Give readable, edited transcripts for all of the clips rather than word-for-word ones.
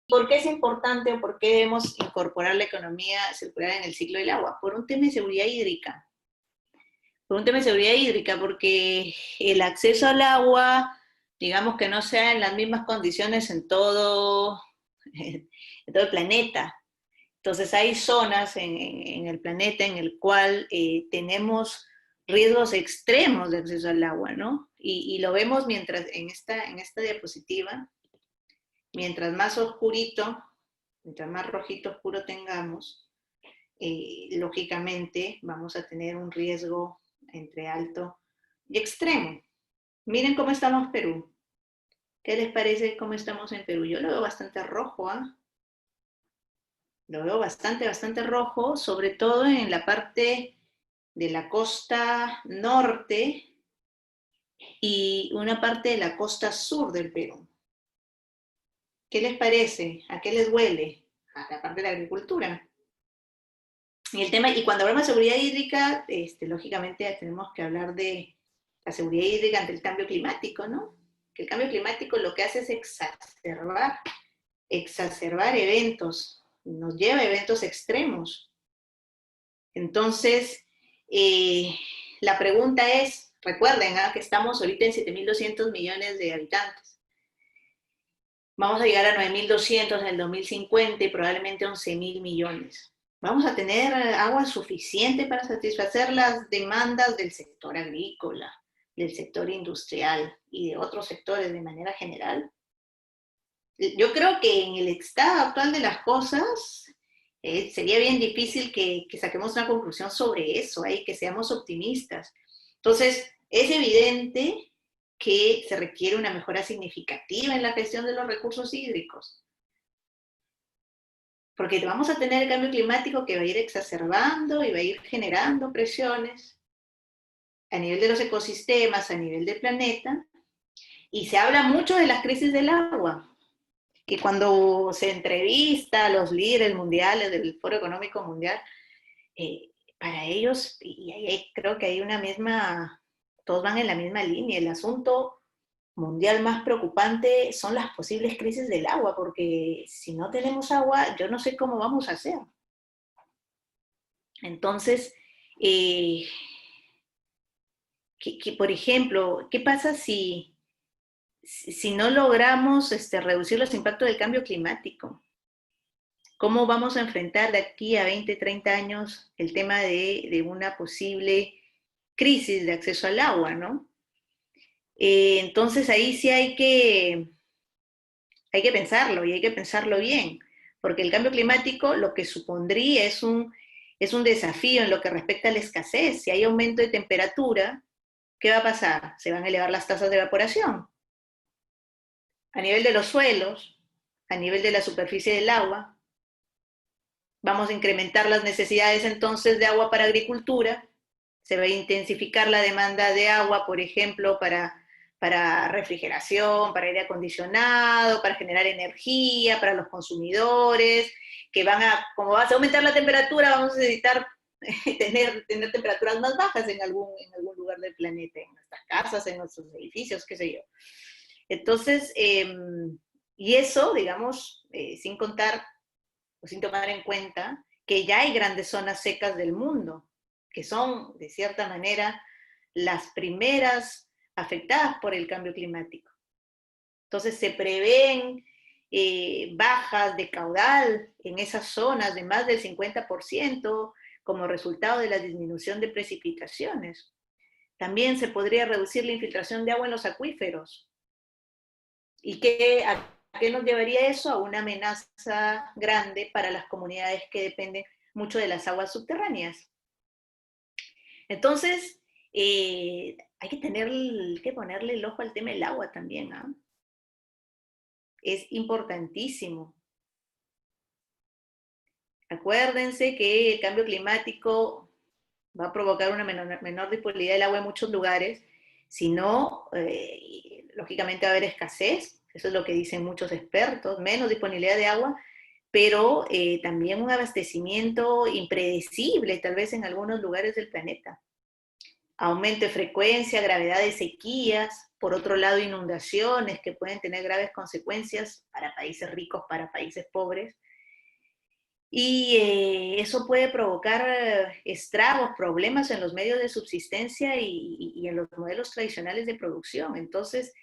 por qué es importante o por qué debemos incorporar la economía circular en el ciclo del agua? Por un tema de seguridad hídrica. Por un tema de seguridad hídrica, porque el acceso al agua, digamos que no sea en las mismas condiciones en todo el planeta. Entonces hay zonas en el planeta en el cual tenemos riesgos extremos de acceso al agua, ¿no? Y lo vemos mientras en esta diapositiva, mientras más oscurito, mientras más rojito oscuro tengamos, lógicamente vamos a tener un riesgo entre alto y extremo. Miren cómo estamos en Perú. ¿Qué les parece cómo estamos en Perú? Yo lo veo bastante rojo, ¿ah? Lo veo bastante rojo, sobre todo en la parte de la costa norte y una parte de la costa sur del Perú. ¿Qué les parece? ¿A qué les huele? A la parte de la agricultura. Y cuando hablamos de seguridad hídrica, lógicamente tenemos que hablar de la seguridad hídrica ante el cambio climático, ¿no? Que el cambio climático lo que hace es exacerbar eventos, nos lleva a eventos extremos. Entonces, la pregunta es, recuerden que estamos ahorita en 7.200 millones de habitantes. Vamos a llegar a 9.200 en el 2050 y probablemente 11.000 millones. ¿Vamos a tener agua suficiente para satisfacer las demandas del sector agrícola, del sector industrial y de otros sectores de manera general? Yo creo que en el estado actual de las cosas sería bien difícil que saquemos una conclusión sobre eso, que seamos optimistas. Entonces, es evidente que se requiere una mejora significativa en la gestión de los recursos hídricos, porque vamos a tener el cambio climático que va a ir exacerbando y va a ir generando presiones a nivel de los ecosistemas, a nivel del planeta, y se habla mucho de las crisis del agua. Y cuando se entrevista a los líderes mundiales del Foro Económico Mundial, para ellos, y creo que hay una misma, todos van en la misma línea, el asunto mundial más preocupante son las posibles crisis del agua, porque si no tenemos agua, yo no sé cómo vamos a hacer. Entonces, por ejemplo, ¿qué pasa si no logramos reducir los impactos del cambio climático? ¿Cómo vamos a enfrentar de aquí a 20, 30 años el tema de una posible crisis de acceso al agua, ¿no? Entonces ahí sí hay que pensarlo y hay que pensarlo bien, porque el cambio climático lo que supondría es un desafío en lo que respecta a la escasez. Si hay aumento de temperatura, ¿qué va a pasar? Se van a elevar las tasas de evaporación. A nivel de los suelos, a nivel de la superficie del agua, vamos a incrementar las necesidades entonces de agua para agricultura, se va a intensificar la demanda de agua, por ejemplo, para refrigeración, para aire acondicionado, para generar energía, para los consumidores, que como va a aumentar la temperatura, vamos a necesitar tener temperaturas más bajas en algún lugar del planeta, en nuestras casas, en nuestros edificios, qué sé yo. Entonces, y eso, digamos, sin contar o sin tomar en cuenta que ya hay grandes zonas secas del mundo, que son, de cierta manera, las primeras afectadas por el cambio climático. Entonces se prevén bajas de caudal en esas zonas de más del 50% como resultado de la disminución de precipitaciones. También se podría reducir la infiltración de agua en los acuíferos. ¿Y a qué nos llevaría eso? A una amenaza grande para las comunidades que dependen mucho de las aguas subterráneas. Entonces, hay que ponerle el ojo al tema del agua también, ¿eh? Es importantísimo. Acuérdense que el cambio climático va a provocar una menor disponibilidad del agua en muchos lugares, si no, lógicamente va a haber escasez, eso es lo que dicen muchos expertos, menos disponibilidad de agua, pero también un abastecimiento impredecible, tal vez en algunos lugares del planeta. Aumento de frecuencia, gravedad de sequías, Por otro lado, inundaciones que pueden tener graves consecuencias para países ricos, para países pobres. Y eso puede provocar estragos, problemas en los medios de subsistencia y en los modelos tradicionales de producción. Entonces,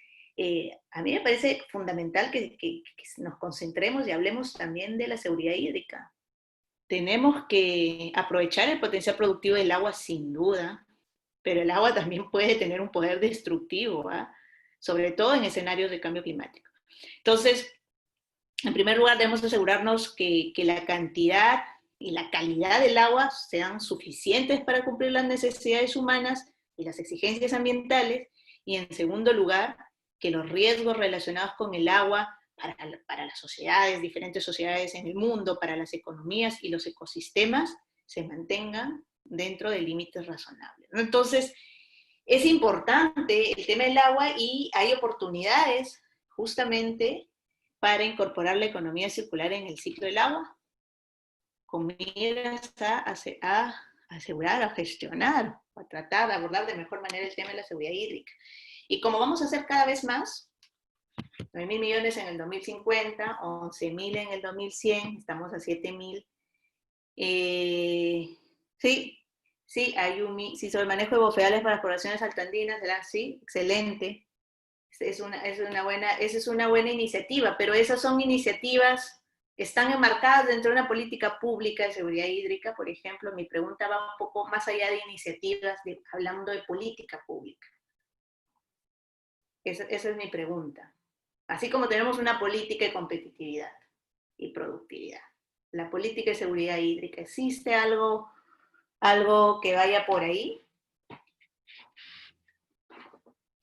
a mí me parece fundamental que nos concentremos y hablemos también de la seguridad hídrica. Tenemos que aprovechar el potencial productivo del agua sin duda, pero el agua también puede tener un poder destructivo, ¿eh? Sobre todo en escenarios de cambio climático. Entonces, en primer lugar, debemos asegurarnos que la cantidad y la calidad del agua sean suficientes para cumplir las necesidades humanas y las exigencias ambientales. Y en segundo lugar, que los riesgos relacionados con el agua para las sociedades, diferentes sociedades en el mundo, para las economías y los ecosistemas, se mantengan dentro de límites razonables, ¿no? Entonces, es importante el tema del agua y hay oportunidades justamente para incorporar la economía circular en el ciclo del agua, con miras a asegurar, a gestionar, a tratar de abordar de mejor manera el tema de la seguridad hídrica. Y como vamos a hacer cada vez más, 9.000 millones en el 2050, 11.000 en el 2100, estamos a 7.000. Sí, sí, sobre el manejo de bofedales para las poblaciones altoandinas, ¿verdad? Sí, excelente. Esa es una buena iniciativa, pero esas son iniciativas, están enmarcadas dentro de una política pública de seguridad hídrica, por ejemplo. Mi pregunta va un poco más allá de iniciativas, hablando de política pública. Esa es mi pregunta. Así como tenemos una política de competitividad y productividad, la política de seguridad hídrica, ¿existe algo que vaya por ahí?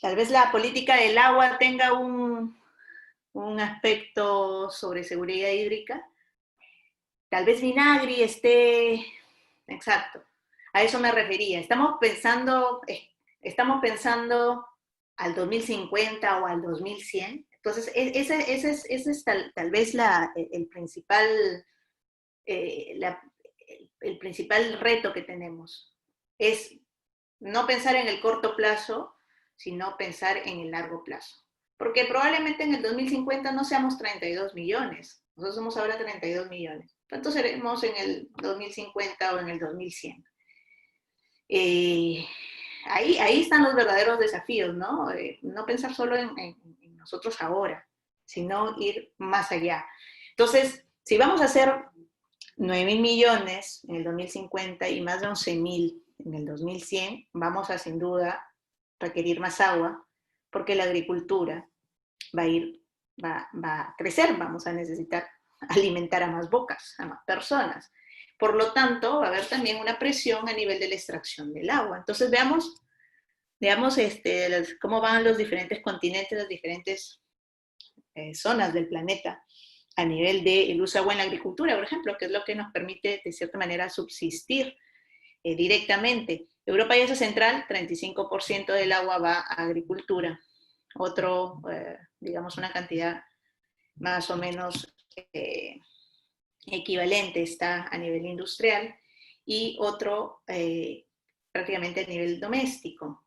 Tal vez la política del agua tenga un aspecto sobre seguridad hídrica. Tal vez Vinagri esté, exacto, a eso me refería. Estamos pensando al 2050 o al 2100. Entonces, ese es tal vez el principal el principal reto que tenemos. Es no pensar en el corto plazo, sino pensar en el largo plazo. Porque probablemente en el 2050 no seamos 32 millones, nosotros somos ahora 32 millones. ¿Cuántos seremos en el 2050 o en el 2100? Ahí están los verdaderos desafíos, ¿no? No pensar solo en nosotros ahora, sino ir más allá. Entonces, si vamos a hacer 9.000 millones en el 2050 y más de 11.000 en el 2100, vamos a sin duda requerir más agua, porque la agricultura va a crecer, vamos a necesitar alimentar a más bocas, a más personas. Por lo tanto, va a haber también una presión a nivel de la extracción del agua. Entonces, veamos cómo van los diferentes continentes, las diferentes zonas del planeta a nivel del uso de agua en la agricultura, por ejemplo, que es lo que nos permite, de cierta manera, subsistir directamente. Europa y Asia Central, 35% del agua va a agricultura. Digamos, una cantidad más o menos equivalente está a nivel industrial y otro prácticamente a nivel doméstico.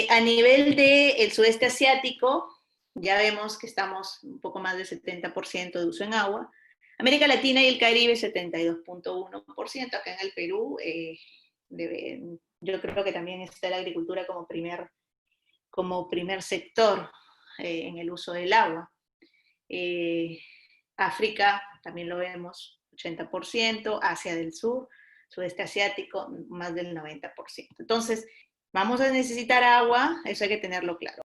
A nivel del sudeste asiático, ya vemos que estamos un poco más del 70% de uso en agua. América Latina y el Caribe, 72.1%. Acá en el Perú, yo creo que también está la agricultura como primer sector en el uso del agua. África, también lo vemos, 80%. Asia del Sur, sudeste asiático, más del 90%. Entonces, vamos a necesitar agua, eso hay que tenerlo claro.